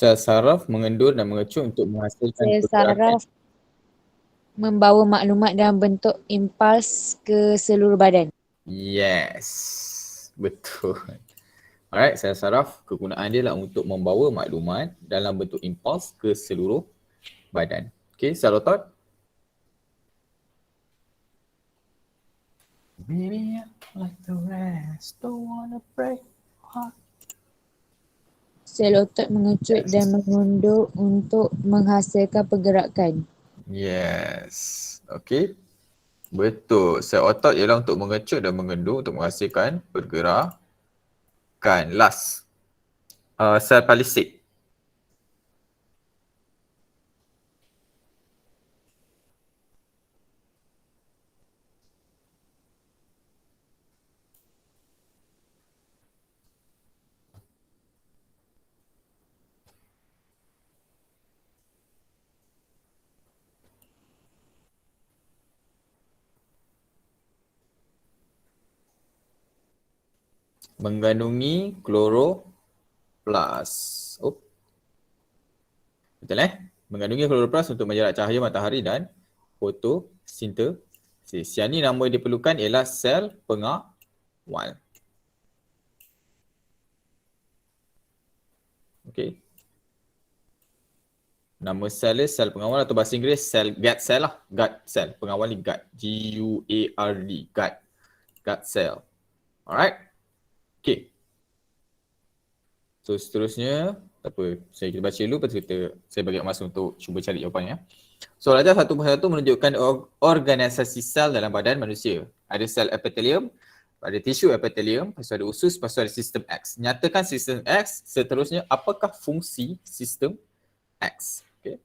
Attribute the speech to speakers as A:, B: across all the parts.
A: Sel saraf mengendur dan mengecut untuk menghasilkan
B: Sel
A: pergerakan.
B: saraf membawa maklumat dalam bentuk impuls ke seluruh badan.
A: Yes, betul. Alright, sel saraf kegunaan dia lah untuk membawa maklumat dalam bentuk impuls ke seluruh badan. Okay, sel otot. Baby, I like the rest, don't wanna break heart.
B: Sel otot mengecut dan mengundur untuk menghasilkan pergerakan.
A: Yes, okay. Betul, sel otot ialah untuk mengecut dan mengendur untuk menghasilkan pergerakan. Last, sel palisade. Mengandungi kloroplast. Oh. Betul Mengandungi kloroplast untuk menjerat cahaya matahari dan fotosintesis. Yang ni nama yang diperlukan ialah sel pengawal. Okey. Nama sel dia sel pengawal atau bahasa Inggeris sel guard cell lah. Guard cell. Pengawal ni guard. G-U-A-R-D. Guard. Guard cell. Alright. Okay. So seterusnya, tak apa, kita baca dulu lepas tu saya bagi masa untuk cuba cari jawapannya. Soalan ajar satu persatu menunjukkan organisasi sel dalam badan manusia. Ada sel epithelium, ada tisu epithelium, lepas tu ada usus, lepas tu ada sistem X. Nyatakan sistem X, seterusnya apakah fungsi sistem X? Okay.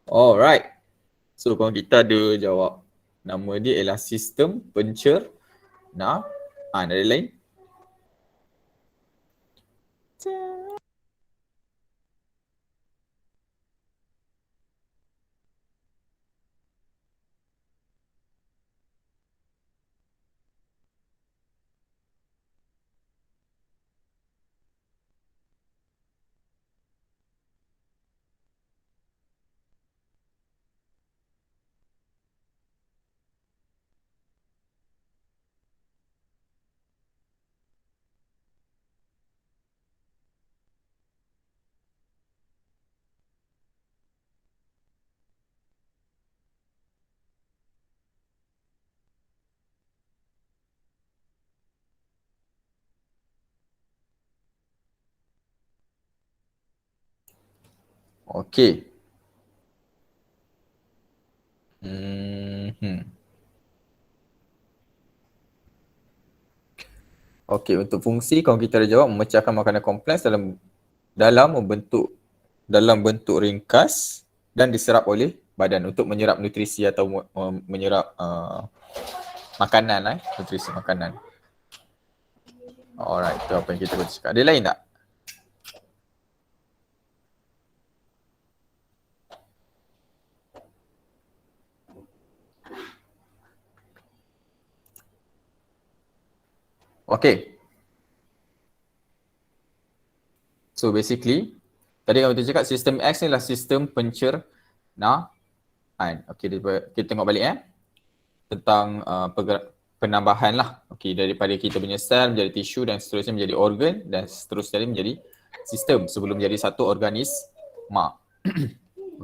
A: Alright. So kalau kita ada jawab. Nama dia ialah sistem pencernaan. Ada lain? Okey. Okey, untuk fungsi kalau kita dah jawab memecahkan makanan kompleks dalam bentuk ringkas dan diserap oleh badan untuk menyerap nutrisi atau menyerap makanan, nutrisi makanan. Alright, itu apa yang kita boleh cakap. Ada lain tak? Okay. So basically, tadi kalau kita cakap sistem X ni adalah sistem pencernaan. Okay, kita tengok balik tentang penambahan lah. Okay, daripada kita punya sel menjadi tisu dan seterusnya menjadi organ dan seterusnya menjadi sistem sebelum menjadi satu organisma.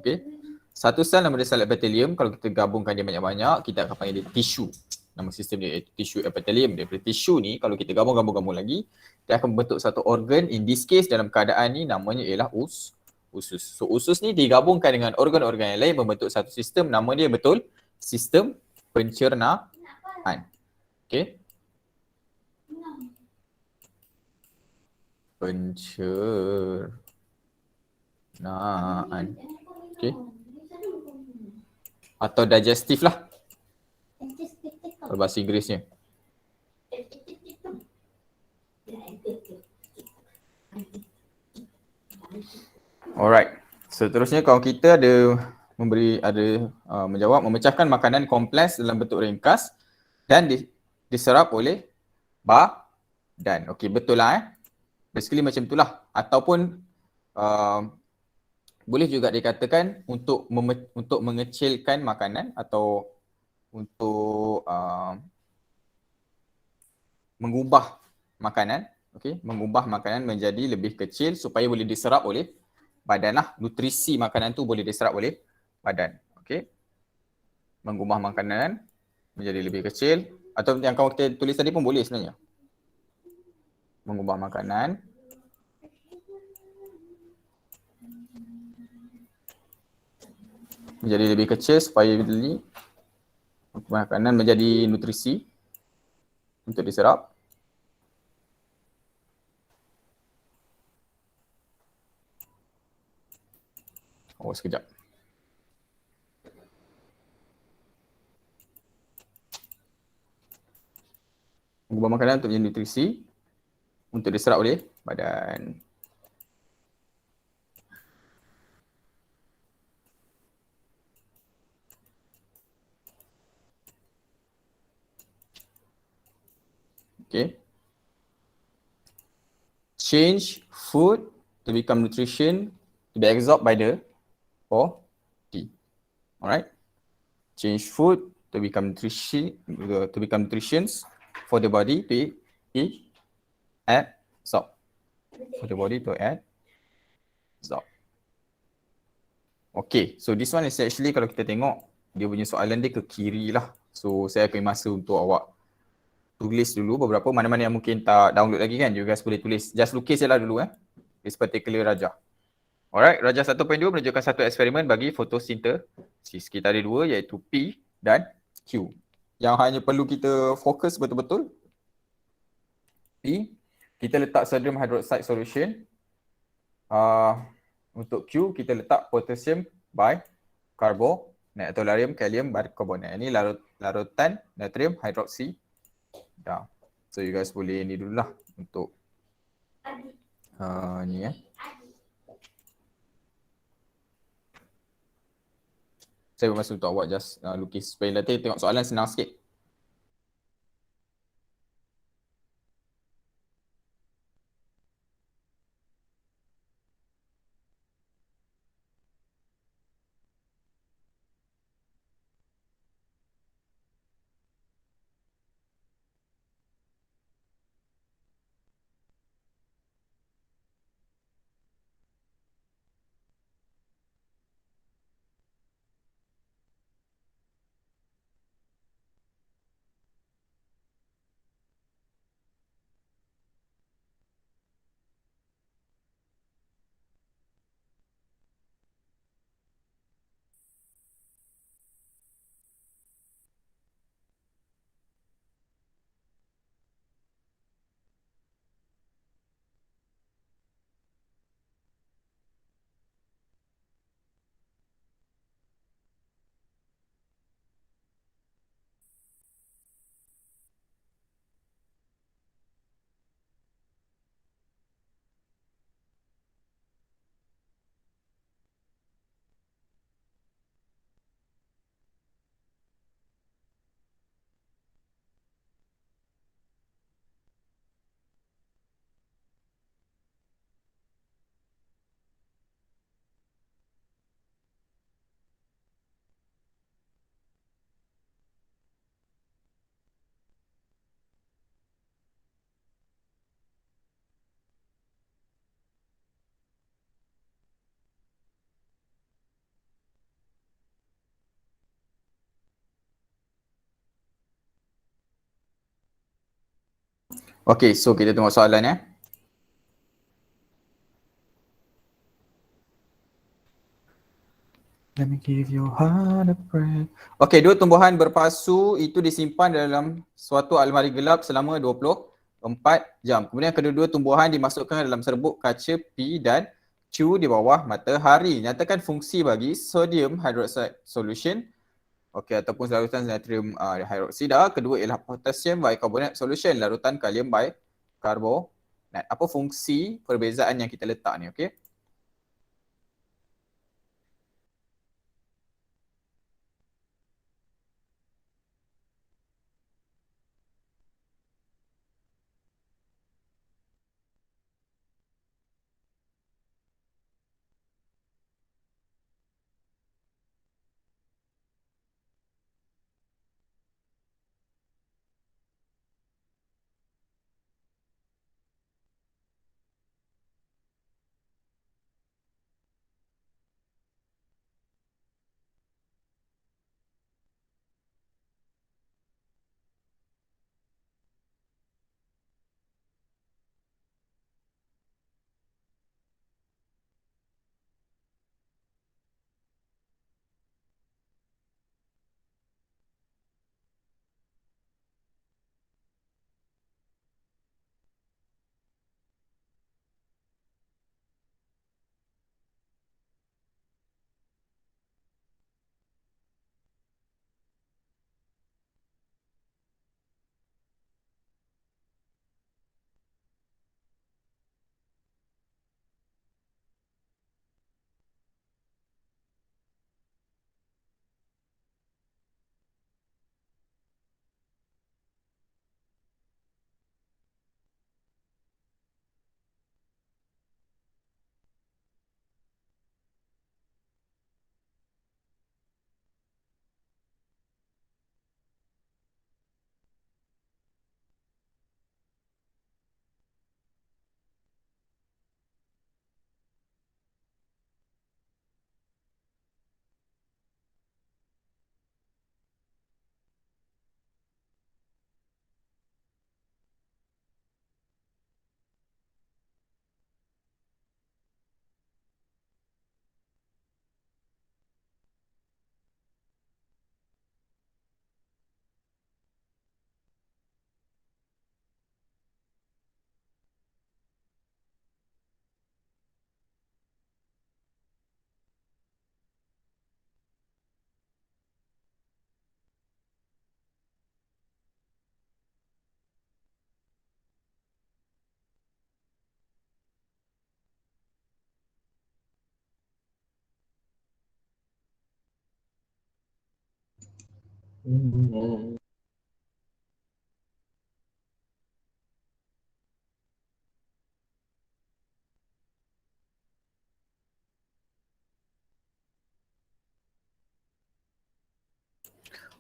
A: Okay. Satu sel nama dia sel epithelium, kalau kita gabungkan dia banyak-banyak, kita akan panggil dia tisu. Nama sistem dia iaitu tisu epithelium. Daripada tisu ni, kalau kita gabung lagi, dia akan membentuk satu organ. In this case, dalam keadaan ni, namanya ialah usus. So, usus ni digabungkan dengan organ-organ yang lain membentuk satu sistem. Nama dia betul, sistem pencernaan. Okay. Pencernaan. Okay. Atau digestif lah. Bahasa Inggerisnya. Alright. Seterusnya kalau kita ada menjawab memecahkan makanan kompleks dalam bentuk ringkas dan diserap oleh badan. Okey, betul lah Basically macam itulah. Ataupun boleh juga dikatakan untuk mengecilkan makanan atau untuk mengubah makanan, mengubah makanan menjadi lebih kecil supaya boleh diserap oleh badan lah. Nutrisi makanan tu boleh diserap oleh badan. Okey. Mengubah makanan menjadi lebih kecil atau yang kau kita tulis tadi pun boleh sebenarnya. Mengubah makanan menjadi lebih kecil supaya makanan menjadi nutrisi untuk diserap. Oh, sekejap. Mengubah makanan untuk menjadi nutrisi untuk diserap oleh badan. Okay. Change food to become nutrition to be absorbed by the body. Alright. Change food to become nutritions for the body to absorb. For the body to absorb. Okay, so this one is actually kalau kita tengok dia punya soalan dia ke kiri lah. So saya akan masa untuk awak tulis dulu beberapa mana-mana yang mungkin tak download lagi kan. You guys boleh tulis. Just lukis je lah dulu This particular Rajah. Alright, Rajah 1.2 menunjukkan satu eksperimen bagi fotosintesis. Kita ada dua iaitu P dan Q. Yang hanya perlu kita fokus betul-betul. P, kita letak sodium hydroxide solution. Untuk Q, kita letak potassium bicarbonate atau barium kalium bicarbonate. Ini larutan natrium hidroksi. So you guys boleh ni dululah untuk ni Saya bermaksud untuk awak just lukis supaya nanti tengok soalan senang sikit. Okay, so kita tengok soalan ya. Let me give your heart a break. Okay, dua tumbuhan berpasu itu disimpan dalam suatu almari gelap selama 24 jam. Kemudian kedua-dua tumbuhan dimasukkan dalam serbuk kaca P dan Q di bawah matahari. Nyatakan fungsi bagi sodium hydroxide solution. Okey, ataupun larutan natrium hydroksida. Kedua ialah potassium bicarbonate solution, larutan kalium bicarbonate. Apa fungsi perbezaan yang kita letak ni, okey?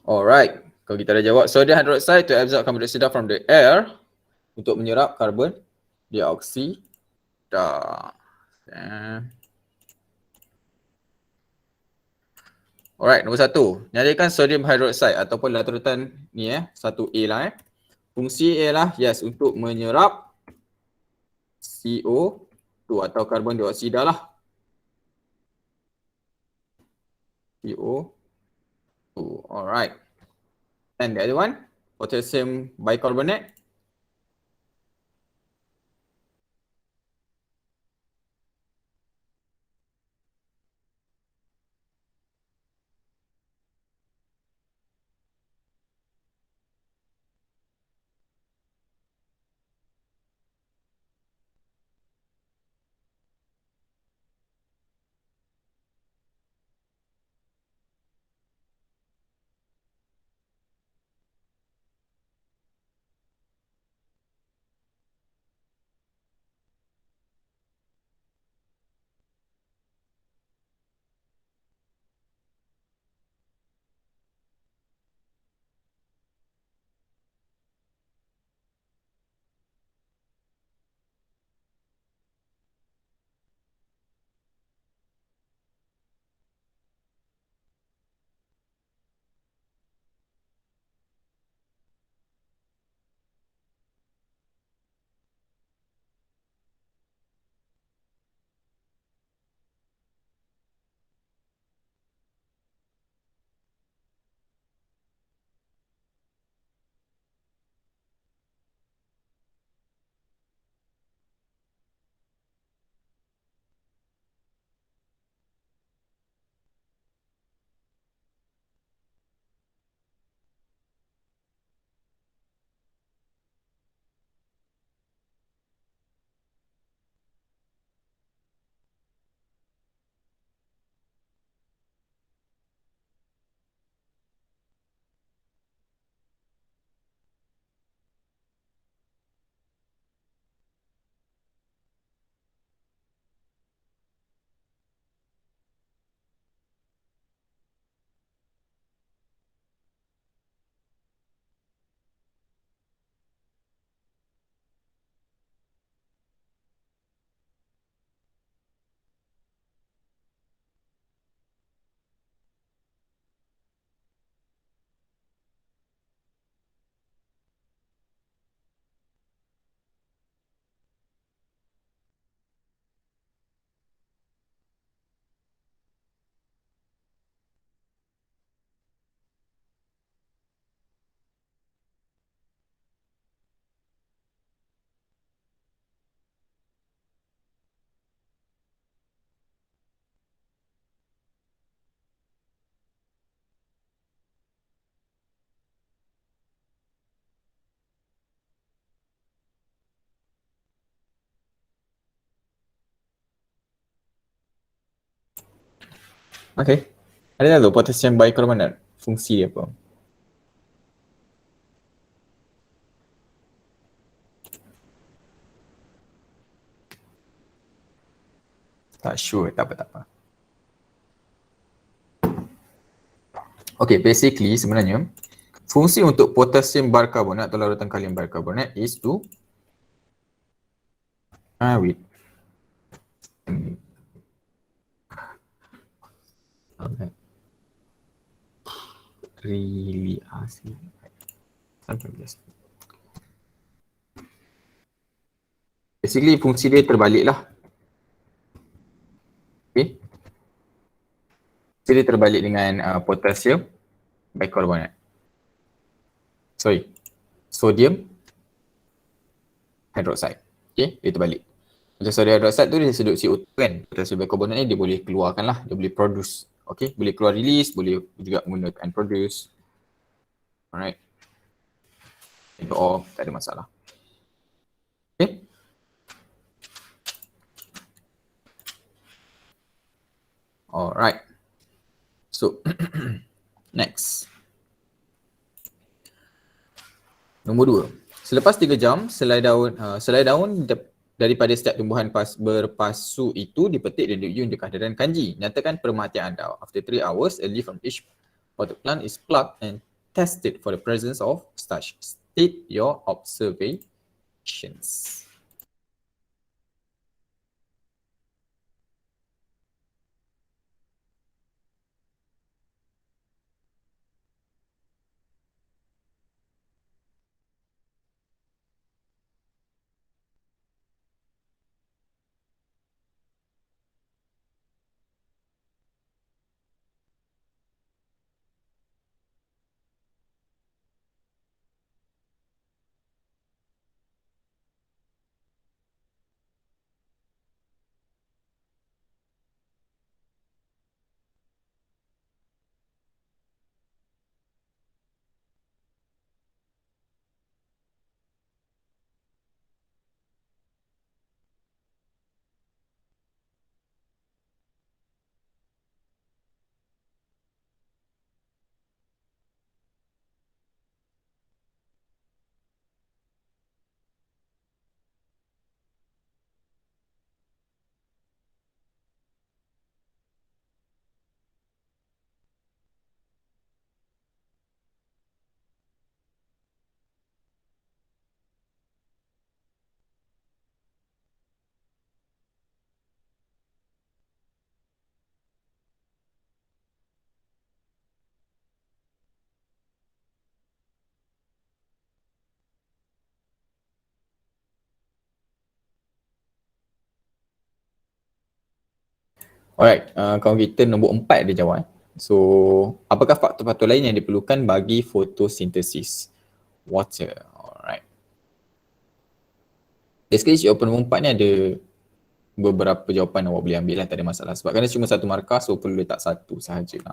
A: Alright, kalau kita dah jawab, sodium hydroxide to absorb carbon dioxide from the air, untuk menyerap karbon dioksida. Alright, nombor satu. Nyatakan sodium hydroxide ataupun larutan ni 1A lah Fungsi ialah untuk menyerap CO2 atau karbon dioksida lah. CO2. Alright. And the other one, potassium bicarbonate. Okay. Ada tahu potassium bicarbonate fungsi dia apa? Tak sure, tak apa. Okay, basically sebenarnya fungsi untuk potassium bicarbonate atau larutan kalium bicarbonate is to wait. Okay. Really asing. Basically fungsi dia terbalik lah. Okay. Fungsi dia terbalik dengan potassium bicarbonate. Sorry. Sodium hydroxide. Okay, dia terbalik. Macam sodium hydroxide tu dia sedut CO2 kan. Potassium bicarbonate ni dia boleh keluarkan lah. Dia boleh produce. Okay, boleh keluar release, boleh juga menggunakan produce. Alright. Itu all, tak ada masalah. Okay. Alright. So, next. Nombor 2. Selepas 3 jam, selai daun daripada setiap tumbuhan berpasu itu dipetik dan diuji untuk kehadiran kanji. Nyatakan pemerhatian anda. After 3 hours, a leaf from each potted plant is plucked and tested for the presence of starch. State your observations. Alright, kawan kita nombor 4 dia jawab. So, apakah faktor-faktor lain yang diperlukan bagi fotosintesis? Water. Alright. Basically, jawapan nombor 4 ni ada beberapa jawapan awak boleh ambil lah, tak ada masalah. Sebab kerana cuma satu markah, so perlu letak satu sahaja.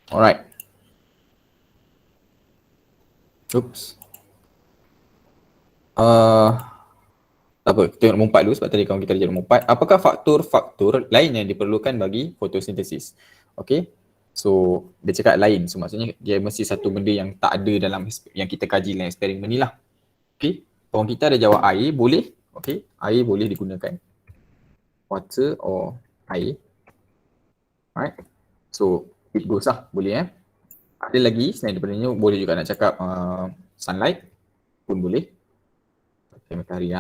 A: Alright. Oops. Tak apa, kita tengok nombor 4 dulu sebab tadi kawan kita ada nombor 4. Apakah faktor-faktor lain yang diperlukan bagi fotosintesis? Okay. So, dia cakap lain. So, maksudnya dia mesti satu benda yang tak ada dalam yang kita kaji dalam eksperimen ni lah. Okay. Kawan kita ada jawab air, boleh. Okay. Air boleh digunakan. Water or air. Alright. So, it goes lah. Boleh Ada lagi selain daripada ni, boleh juga nak cakap sunlight pun boleh. Okay, matahari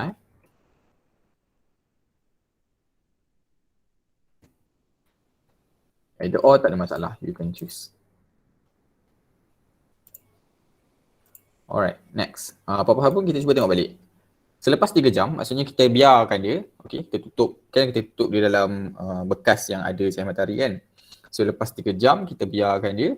A: Either or tak ada masalah, you can choose. Alright, next. Apa-apa pun kita cuba tengok balik. Selepas 3 jam, maksudnya kita biarkan dia, okay, kita tutup, kan kita tutup dia dalam bekas yang ada cahaya matahari kan. So lepas 3 jam, kita biarkan dia,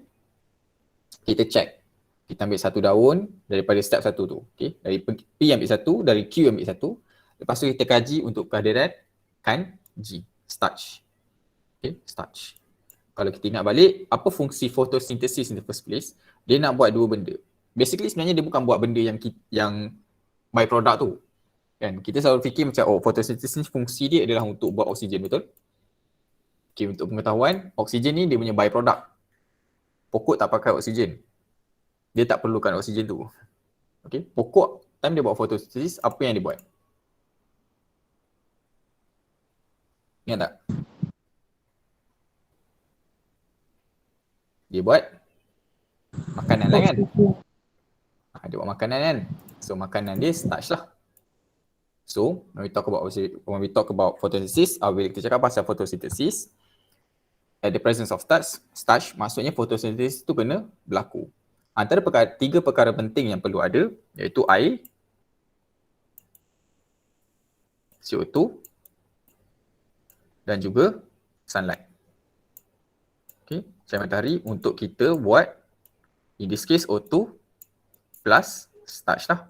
A: kita check Kita ambil satu daun daripada step satu tu. Okay. Dari P ambil satu, dari Q ambil satu. Lepas tu kita kaji untuk kehadiran G, starch. Okay, starch. Kalau kita ingat balik, apa fungsi photosynthesis in the first place? Dia nak buat dua benda. Basically sebenarnya dia bukan buat benda yang byproduct tu. Kan? Kita selalu fikir macam, photosynthesis ni fungsi dia adalah untuk buat oksigen, betul? Okay, untuk pengetahuan, oksigen ni dia punya byproduct. Pokok tak pakai oksigen. Dia tak perlukan oksigen tu. Okay, pokok time dia buat fotosintesis, apa yang dia buat? Ingat tak? Dia buat makanan lah kan? Dia buat makanan kan? So makanan dia starch lah. So when we talk about photosynthesis, bila kita cakap pasal photosynthesis, at the presence of starch, maksudnya photosynthesis tu kena berlaku. Antara tiga perkara penting yang perlu ada, iaitu air, CO2 dan juga sunlight. Okay, cahaya matahari untuk kita buat, in this case O2 plus starch lah.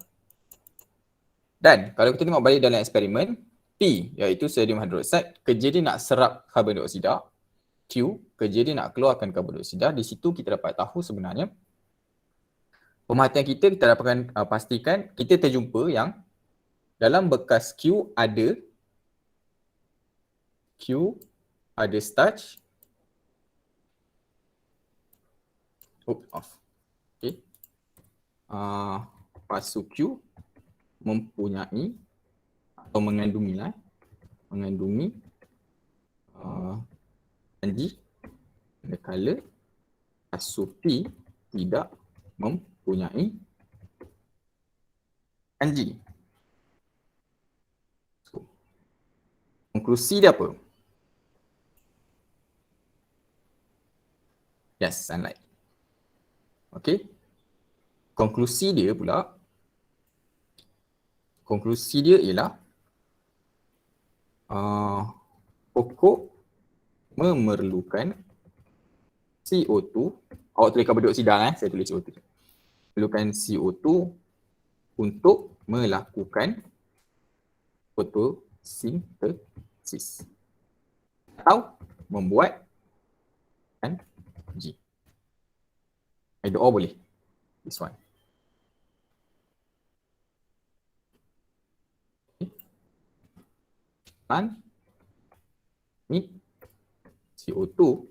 A: Dan kalau kita tengok balik dalam eksperimen, P iaitu sodium hydroxide, kerja dia nak serap karbon dioksida. Q, kerja dia nak keluarkan karbon dioksida. Di situ kita dapat tahu sebenarnya pemerhatian kita dapatkan pastikan kita terjumpa yang dalam bekas Q ada starch. Off. Okay. Pasu Q mempunyai atau mengandungi G, manakala pasu P tidak mempunyai G. So, konklusi dia apa? Yes, sunlight. Okay. Konklusi dia ialah pokok memerlukan CO2. Awak tulis karbon dioksida, saya tulis CO2. Perlukan CO2 untuk melakukan fotosintesis atau membuat G. Either or boleh. This one. And need CO2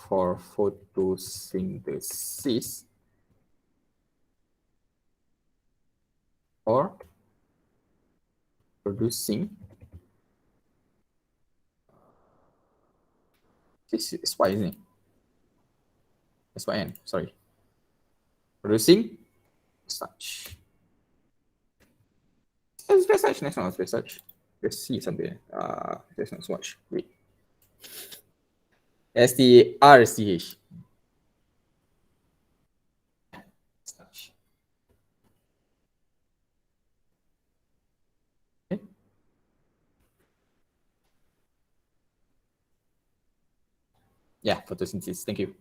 A: for photosynthesis or producing SY, isn't it? SYN, sorry. Producing starch. Let's search. Next one, let's search. Let's see something. Let's not watch. Wait. STRCH. Starch. Okay. Yeah, photosynthesis. Thank you.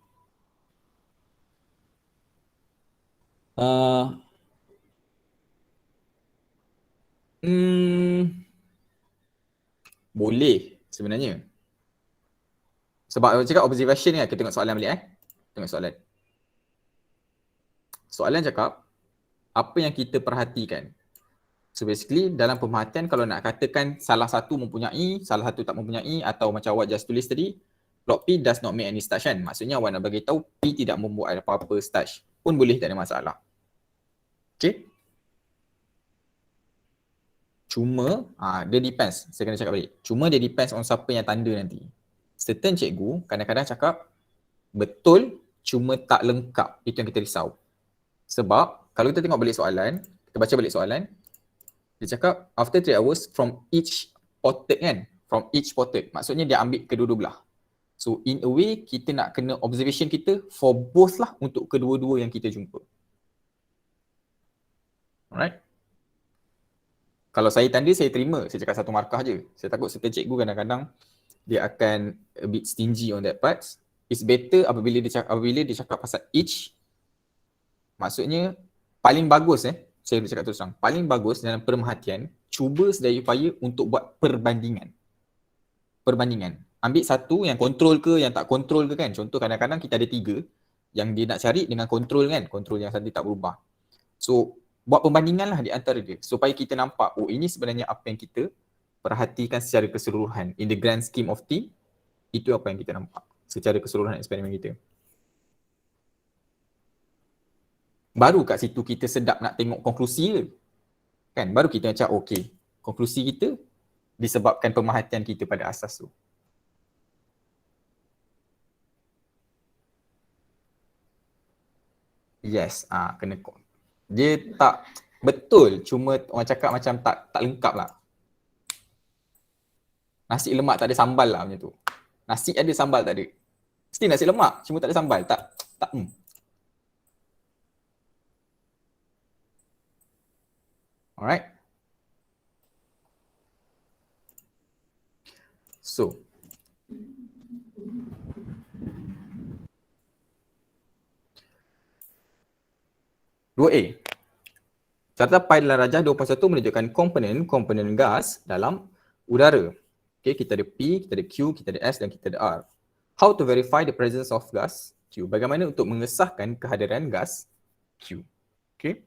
A: Boleh sebenarnya. Sebab aku cakap observation ni, kita tengok soalan balik Tengok soalan. Soalan cakap, apa yang kita perhatikan? So basically dalam pemerhatian kalau nak katakan salah satu mempunyai, salah satu tak mempunyai, atau macam awak just tulis tadi, plot P does not make any starch kan? Maksudnya awak nak bagi tahu P tidak membuat apa-apa starch pun boleh, tak ada masalah. Okay. Cuma, dia depends. Saya kena cakap balik. Cuma dia depends on siapa yang tanda nanti. Certain cikgu kadang-kadang cakap betul cuma tak lengkap. Itu yang kita risau. Sebab kalau kita tengok balik soalan, kita baca balik soalan, dia cakap after 3 hours from each potted kan? From each potted. Maksudnya dia ambil kedua-dua belah. So in a way kita nak kena observation kita for both lah, untuk kedua-dua yang kita jumpa. Alright. Kalau saya tanda, saya terima. Saya cakap 1 markah je. Saya takut certain cikgu kadang-kadang dia akan a bit stingy on that part. It's better apabila dia cakap pasal each, maksudnya paling bagus saya boleh cakap terus terang, paling bagus dalam pemerhatian, cuba sedaya upaya untuk buat perbandingan. Ambil satu yang kontrol ke, yang tak kontrol ke kan. Contoh kadang-kadang kita ada 3 yang dia nak cari dengan kontrol kan, kontrol yang tadi tak berubah. So, buat perbandingan lah di antara dia supaya kita nampak, oh ini sebenarnya apa yang kita perhatikan secara keseluruhan. In the grand scheme of thing, itu apa yang kita nampak secara keseluruhan eksperimen kita. Baru kat situ kita sedap nak tengok konklusi dia. Kan? Baru kita macam okey, konklusi kita disebabkan pemerhatian kita pada asas tu. Yes, kena dia tak betul, cuma orang cakap macam tak lengkap lah. Nasi lemak tak ada sambal lah macam tu. Nasi ada sambal tak ada. Mesti nasi lemak, cuma tak ada sambal. Tak. Alright. So, dua A. Carta pi dalam rajah 2.1 menunjukkan komponen gas dalam udara. Okay, kita ada P, kita ada Q, kita ada S dan kita ada R. How to verify the presence of gas Q? Bagaimana untuk mengesahkan kehadiran gas Q? Okay.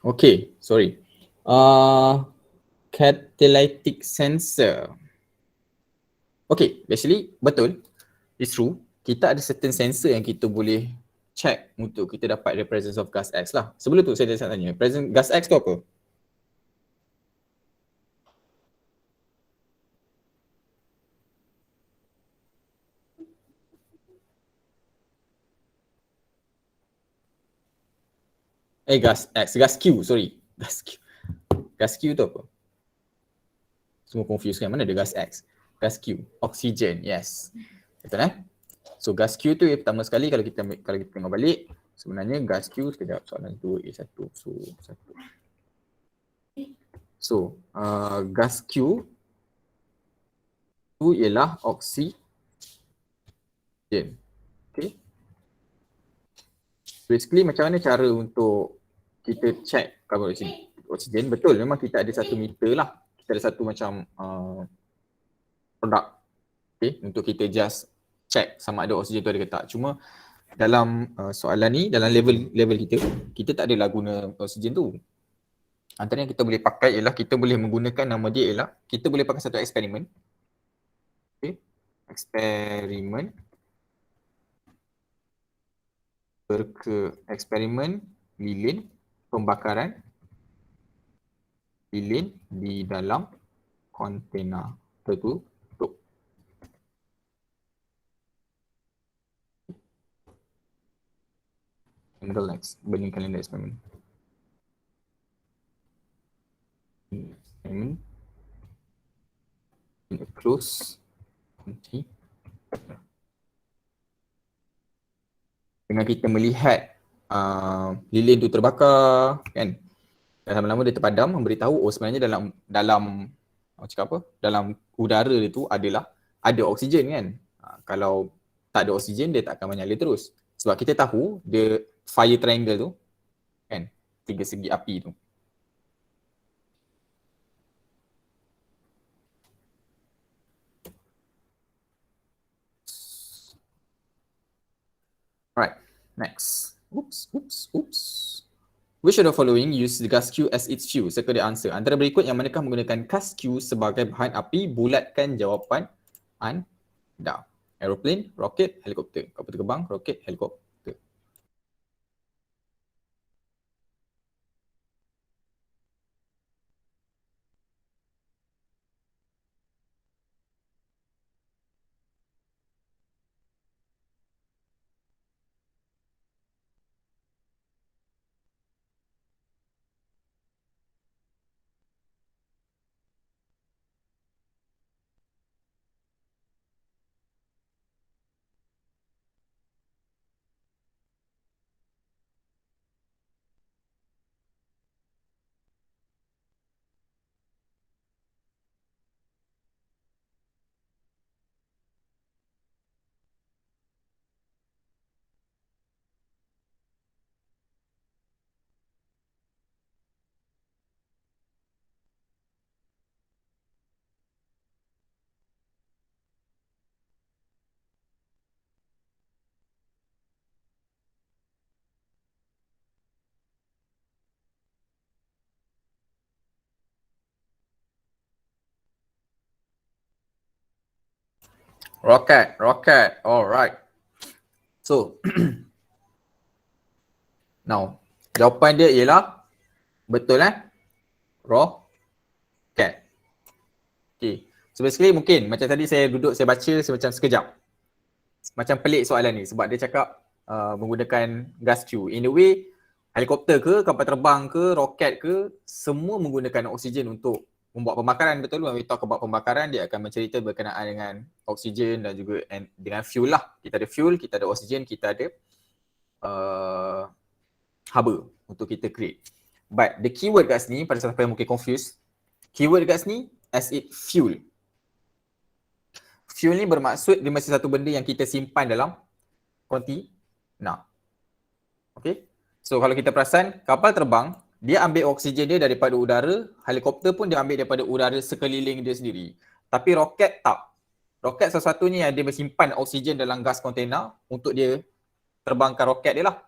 A: Okay, sorry. Catalytic sensor. Okay, actually betul. It's true. Kita ada certain sensor yang kita boleh check untuk kita dapat the presence of gas X lah. Sebelum tu saya nak tanya, presence gas X tu apa? Gas X, gas Q, sorry. Gas Q. Gas Q tu apa? Semua confuse kan, mana ada gas X? Gas Q, oxygen, yes. Betul So gas Q tu yang pertama sekali kalau kita tengok balik, sebenarnya gas Q, sekejap soalan 2A1. So gas Q tu ialah oksigen. Okay. Basically macam mana cara untuk kita check carbon oksigen? Betul, memang kita ada satu meter lah. Kita ada satu macam produk, okay, untuk kita just check sama ada oksigen tu ada ke tak. Cuma dalam soalan ni, dalam level kita tak adalah guna oksigen tu. Antara yang kita boleh pakai ialah kita boleh menggunakan, nama dia ialah, kita boleh pakai satu eksperimen. Okay. Eksperimen eksperimen lilin pembakaran lilin di dalam kontena tertutup. Handle next, bandingkan dengan eksperimen. Eksperimen in a close container. Dengan kita melihat lilin tu terbakar kan, dan lama-lama dia terpadam, memberitahu sebenarnya dalam cakap apa, dalam udara dia tu ada oksigen kan. Kalau tak ada oksigen dia tak akan menyala terus. Sebab kita tahu dia fire triangle tu kan, tiga segi api tu. Alright, next. Oops. Which of the following use the gas Q as its fuel? Circle the answer. Antara berikut yang manakah menggunakan gas Q sebagai bahan api? Bulatkan jawapan anda. Aeroplane, roket, helikopter. Kapal terbang, roket, helikopter. Rocket. Alright. So, now, jawapan dia ialah betul rocket. Okay. So basically mungkin macam tadi saya duduk, saya baca macam sekejap. Macam pelik soalan ni sebab dia cakap menggunakan gas Q. In a way, helikopter ke, kapal terbang ke, roket ke, semua menggunakan oksigen untuk membuat pembakaran. Betul, when we talk about pembakaran, dia akan mencerita berkenaan dengan oksigen dan juga dengan fuel lah. Kita ada fuel, kita ada oksigen, kita ada haba untuk kita create. But the keyword kat sini, pada siapa yang mungkin confused, keyword kat sini as it fuel. Fuel ni bermaksud dia masih satu benda yang kita simpan dalam kontainer. Okay. So kalau kita perasan, kapal terbang, dia ambil oksigen dia daripada udara, helikopter pun dia ambil daripada udara sekeliling dia sendiri. Tapi roket tak. Roket sesuatunya yang dia bersimpan oksigen dalam gas kontainer untuk dia terbangkan roket dia lah.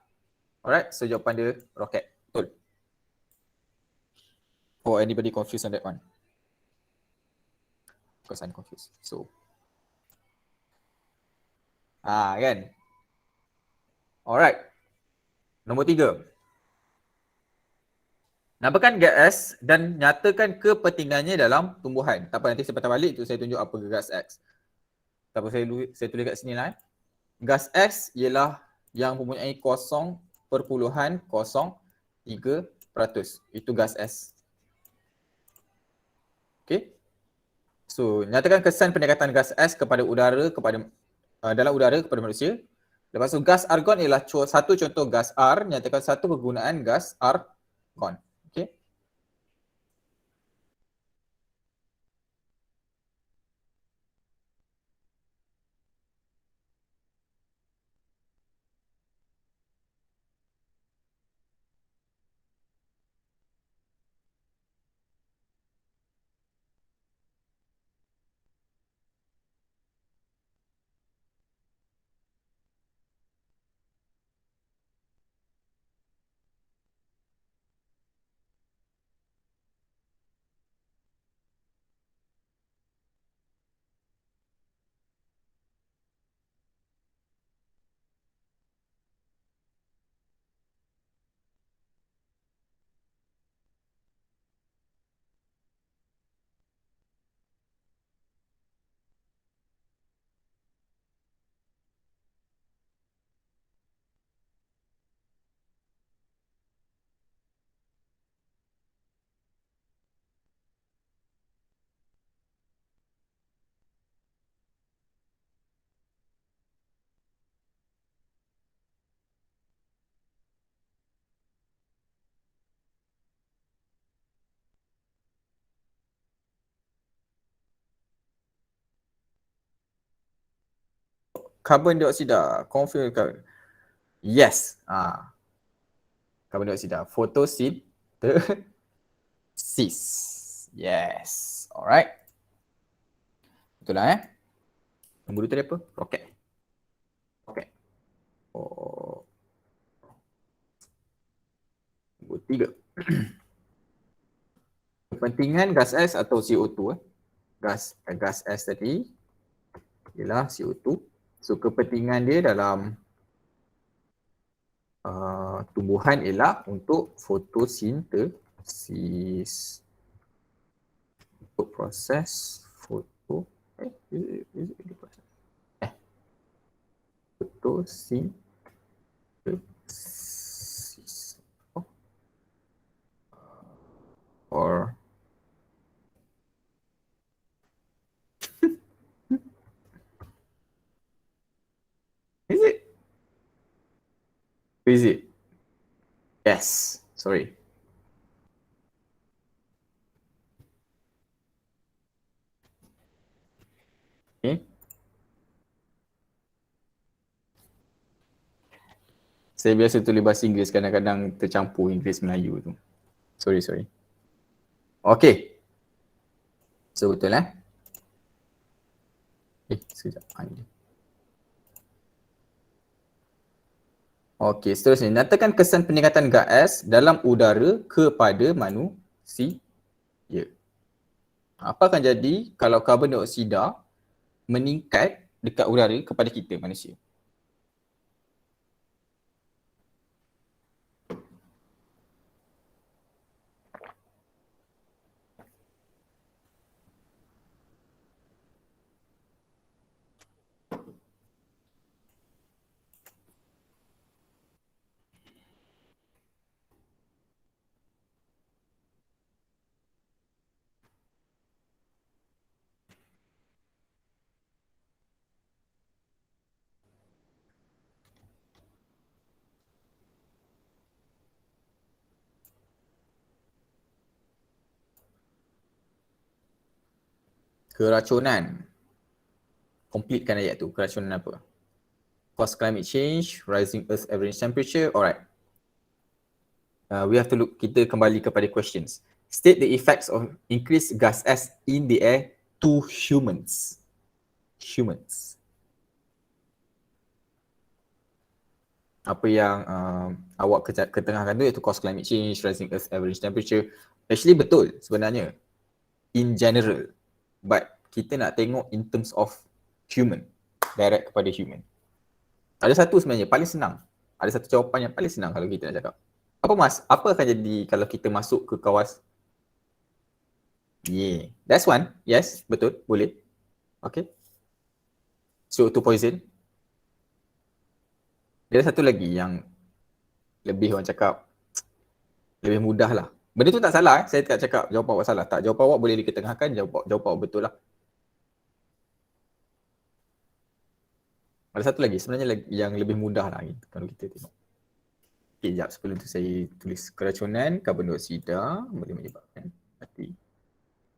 A: Alright, so jawapan dia roket. Betul. Or anybody confused on that one? Because I'm confused. So, kan? Alright. Nombor 3. Namakan gas dan nyatakan kepentingannya dalam tumbuhan. Tak apa, nanti saya patah balik tu saya tunjuk apa gas X. Tak apa, saya tulis kat sini lah. Gas X ialah yang mempunyai 0.03%. Itu gas S. Okay. So, nyatakan kesan pendekatan gas S kepada udara dalam udara kepada manusia. Lepas tu gas argon ialah satu contoh gas R, nyatakan satu kegunaan gas argon. Okay. Karbon dioksida, confirm. Yes. Karbon dioksida, fotosintesis. Yes. Alright. Betul lah Nombor 2 tadi apa? Roket. Roket. Nombor 3. Kepentingan gas S atau CO2 gas S tadi ialah CO2. So kepentingan dia dalam tumbuhan ialah untuk fotosintesis. Untuk proses fotosintesis. Or is it? Is it? Yes. Sorry. Okay. Saya biasa tulis bahasa Inggeris, kadang-kadang tercampur Inggeris Melayu tu. Sorry. Okay. So betul sekejap. Okey, seterusnya. Nyatakan kesan peningkatan gas dalam udara kepada manusia. Apa akan jadi kalau karbon dioksida meningkat dekat udara kepada kita manusia? Keracunan. Completekan ayat tu. Keracunan apa? Cause climate change, rising earth average temperature. Alright. We have to look, kita kembali kepada questions. State the effects of increased gas S in the air to humans. Apa yang awak ketengahkan tu iaitu cause climate change, rising earth average temperature. Actually betul sebenarnya in general, but kita nak tengok in terms of human, direct kepada human. Ada satu sebenarnya paling senang, ada satu jawapan yang paling senang kalau kita nak cakap. Apa akan jadi kalau kita masuk ke kawasan? Yeah, that's one. Yes, betul, boleh. Okay. CO2 poison. Dia ada satu lagi yang lebih orang cakap lebih mudah lah. Benda tu tak salah, saya tak cakap jawapan awak salah. Tak, jawapan awak boleh diketengahkan, jawapan awak betul lah. Ada satu lagi, sebenarnya yang lebih mudah lah kalau kita tengok. Okay, sekejap sebelum tu saya tulis keracunan karbon dioksida boleh menyebabkan mati.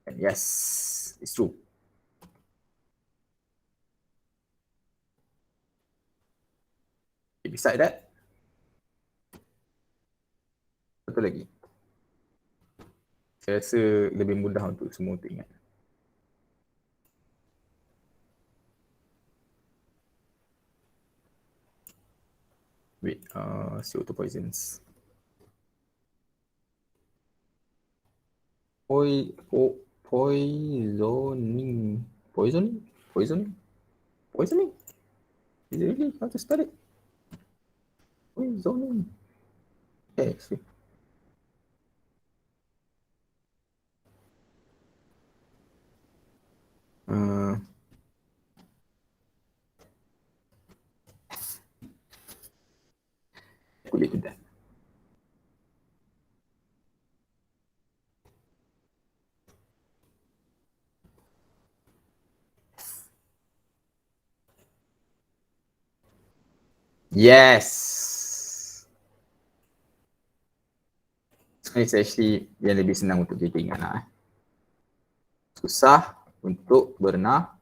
A: And yes, it's true. Okay, beside that, satu lagi. Saya rasa lebih mudah untuk semua untuk ingat. Wait, CO2 poisons. Poisoning. Poisoning? Poisoning? Poisoning? Is it really how to spell it? Poisoning. Okay, see. Kulit tidak. Yes. It's actually yang lebih senang untuk kita ingat lah. Susah untuk bernafas.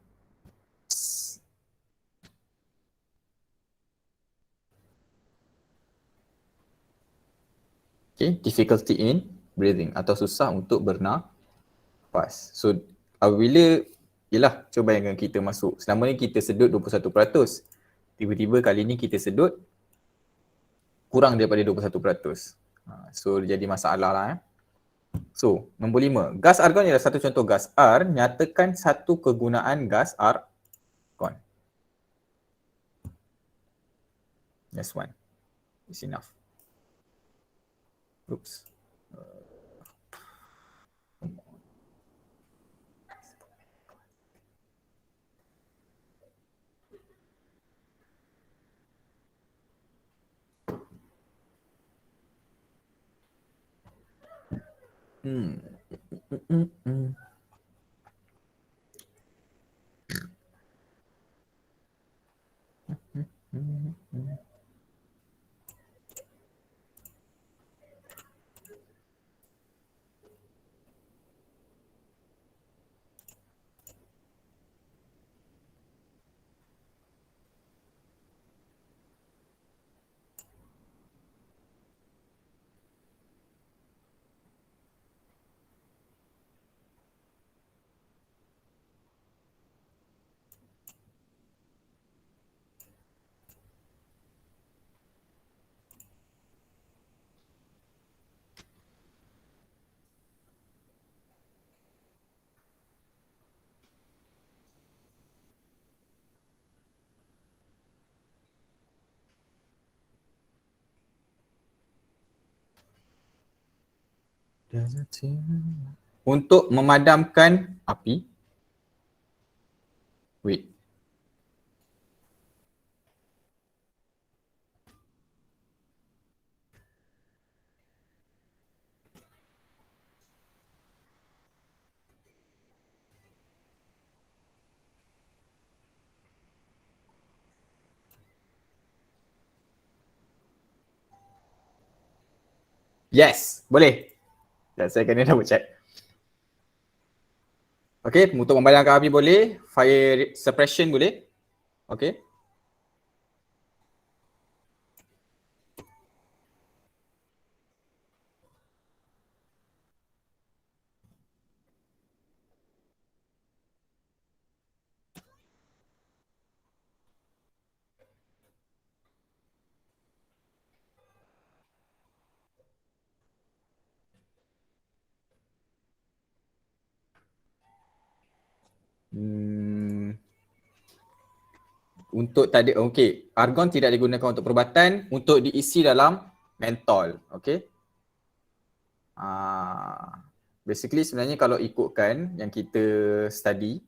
A: Okay, difficulty in breathing atau susah untuk bernafas. So, apabila, yelah, cuba bayangkan kita masuk, selama ni kita sedut 21%. Tiba-tiba kali ni kita sedut kurang daripada 21%. So, jadi masalah lah. So, nombor 5. Gas argon ialah satu contoh gas. R, nyatakan satu kegunaan gas argon. Just one. It's enough. Oops. Untuk memadamkan api. Wait. Yes, boleh. Dan saya kena double check. Okay, untuk memadamkan api boleh. Fire suppression boleh. Okay. Untuk tadi, okey, argon tidak digunakan untuk perubatan, untuk diisi dalam mentol, okey. Basically sebenarnya kalau ikutkan yang kita study,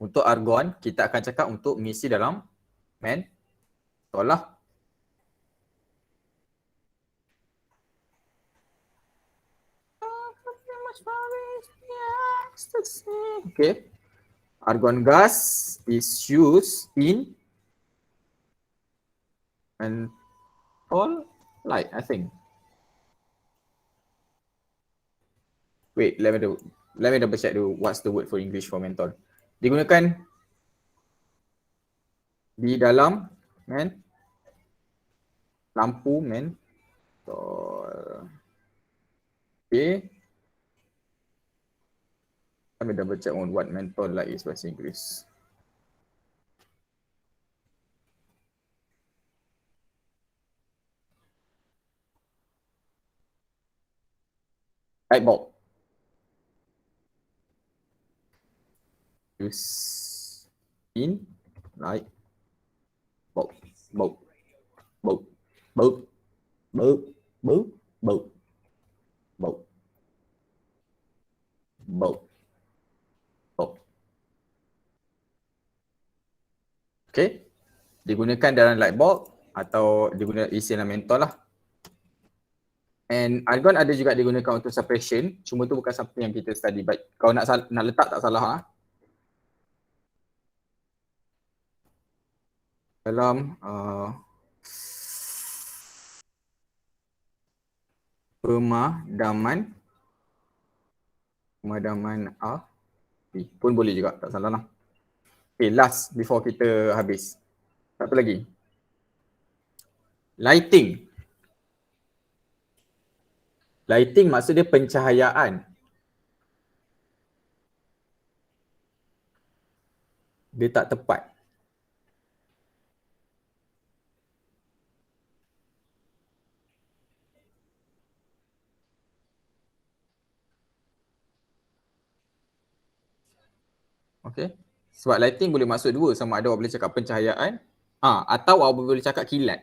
A: untuk argon kita akan cakap untuk mengisi dalam mentol lah. Okay. Argon gas is used in menthol light, I think. Wait, let me double check dulu what's the word for English for menthol. Digunakan di dalam lampu mentol. Okay. Let me double check on what menthol light is bahasa Inggeris. Light bulb. Use in light bulb. Bulb. Bulb. Bulb. Bulb. Bulb. Bulb. Bulb. Bulb. Bulb. Okay. Digunakan dalam light bulb atau digunakan isi dalam mentol lah. And argon ada juga digunakan untuk suppression. Cuma tu bukan something yang kita study. But kalau nak letak tak salah ha. Dalam pemadaman api pun boleh juga, tak salah lah. Okay, last before kita habis. Satu lagi. Lighting. Lighting maksud dia pencahayaan. Dia tak tepat. Okay. Sebab lighting boleh masuk dua, sama ada awak boleh cakap pencahayaan atau awak boleh cakap kilat.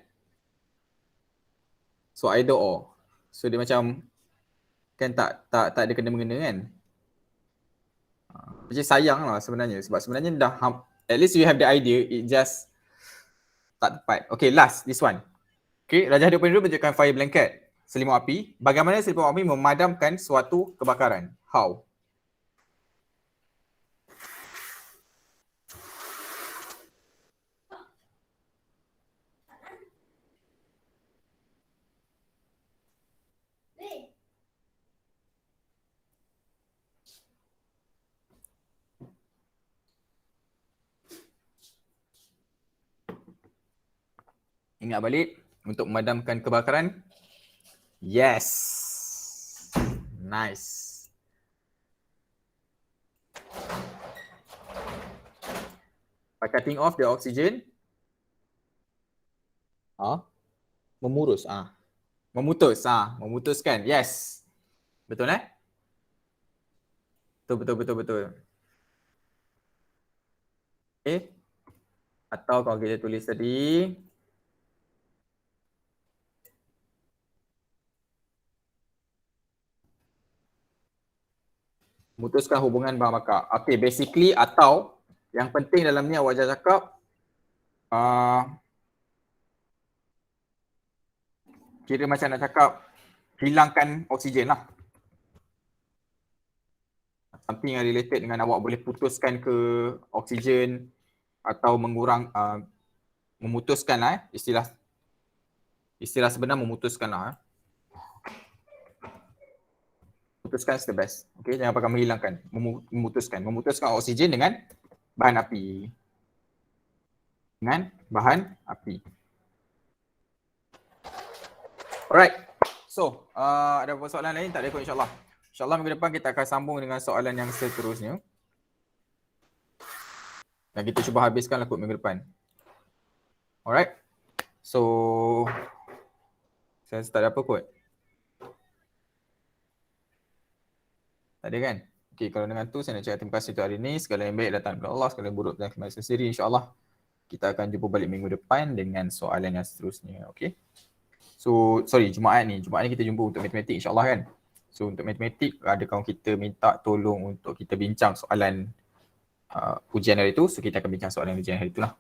A: So either or. So dia macam kan tak ada kena-mengena kan. Macam sayang lah sebenarnya sebab sebenarnya dah at least you have the idea, it just tak tepat. Okay, last this one. Okay, Raja Hadiah dulu menunjukkan fire blanket, selimut api. Bagaimana selimut api memadamkan suatu kebakaran? How? Ingat balik untuk memadamkan kebakaran. Yes. Nice. By cutting off the oxygen. Memurus. Memutus. Memutuskan. Yes. Betul Betul. Okay. Atau kalau kita tulis tadi. Memutuskan hubungan bahan bakar. Okay, basically atau yang penting dalam ni awak jangan cakap kira macam nak cakap hilangkan oksigen lah. Something yang related dengan awak boleh putuskan ke oksigen atau memutuskan lah istilah sebenar memutuskan lah. Memutuskan is the best. Okay, jangan pakai menghilangkan. Memutuskan oksigen dengan bahan api. Alright. So, ada soalan lain? Tak ada kot insyaAllah. InsyaAllah minggu depan kita akan sambung dengan soalan yang seterusnya. Dan kita cuba habiskanlah kot minggu depan. Alright. So, saya tak ada apa kot. Tak ada kan? Okey, kalau dengan tu saya nak cakap terima kasih untuk hari ini. Segala yang baik datang daripada Allah, segala yang buruk datang dari sendiri. InsyaAllah kita akan jumpa balik minggu depan dengan soalan yang seterusnya. Okey. So, sorry, Jumaat ni kita jumpa untuk matematik insyaAllah kan. So untuk matematik ada kawan kita minta tolong untuk kita bincang soalan ujian hari tu. So kita akan bincang soalan ujian hari tu lah.